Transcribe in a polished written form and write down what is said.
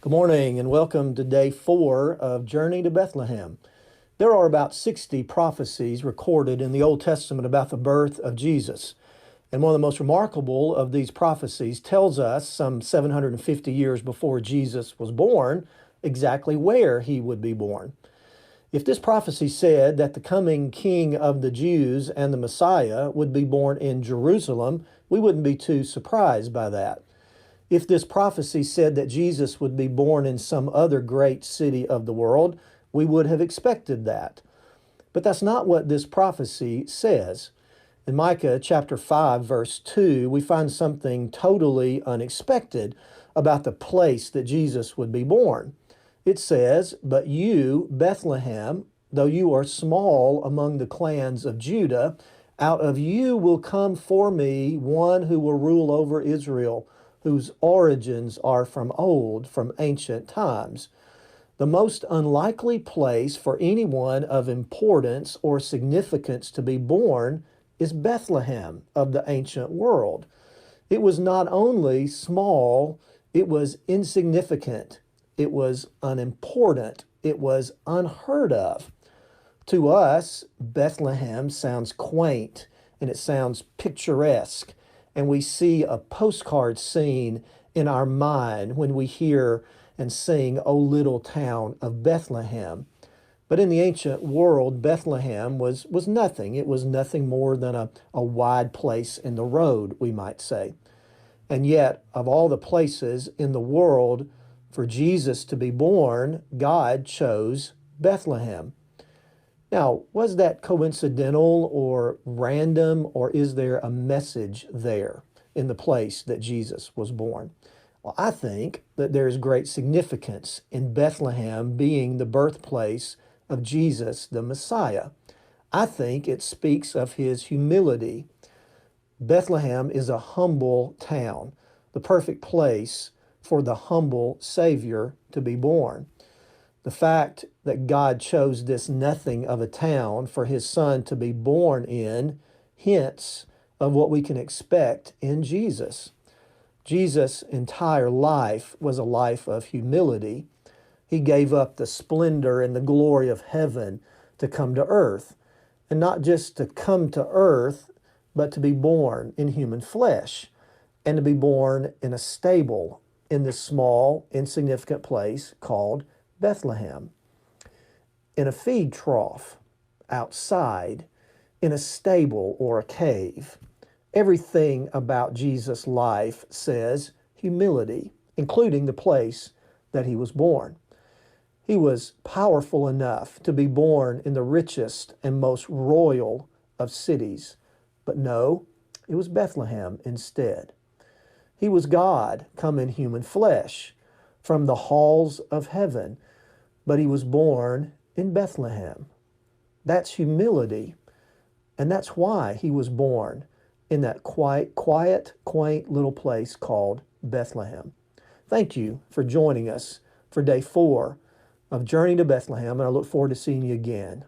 Good morning and welcome to day 4 of Journey to Bethlehem. There are about 60 prophecies recorded in the Old Testament about the birth of Jesus. And one of the most remarkable of these prophecies tells us some 750 years before Jesus was born exactly where he would be born. If this prophecy said that the coming King of the Jews and the Messiah would be born in Jerusalem, we wouldn't be too surprised by that. If this prophecy said that Jesus would be born in some other great city of the world, we would have expected that. But that's not what this prophecy says. In Micah chapter 5, verse 2, we find something totally unexpected about the place that Jesus would be born. It says, "But you, Bethlehem, though you are small among the clans of Judah, out of you will come for me one who will rule over Israel, whose origins are from old, from ancient times." The most unlikely place for anyone of importance or significance to be born is Bethlehem of the ancient world. It was not only small, it was insignificant, it was unimportant, it was unheard of. To us, Bethlehem sounds quaint and it sounds picturesque, and we see a postcard scene in our mind when we hear and sing "O Little Town of Bethlehem." But in the ancient world, Bethlehem was nothing. It was nothing more than a wide place in the road, we might say. And yet, of all the places in the world for Jesus to be born, God chose Bethlehem. Now, was that coincidental or random, or is there a message there in the place that Jesus was born? Well, I think that there is great significance in Bethlehem being the birthplace of Jesus, the Messiah. I think it speaks of his humility. Bethlehem is a humble town, the perfect place for the humble Savior to be born. The fact that God chose this nothing of a town for his son to be born in hints of what we can expect in Jesus. Jesus' entire life was a life of humility. He gave up the splendor and the glory of heaven to come to earth, and not just to come to earth, but to be born in human flesh, and to be born in a stable in this small, insignificant place called Bethlehem, in a feed trough, outside, in a stable or a cave. Everything about Jesus' life says humility, including the place that he was born. He was powerful enough to be born in the richest and most royal of cities, but no, it was Bethlehem instead. He was God come in human flesh from the halls of heaven, but he was born in Bethlehem. That's humility, and that's why he was born in that quiet, quaint little place called Bethlehem. Thank you for joining us for day 4 of Journey to Bethlehem, and I look forward to seeing you again.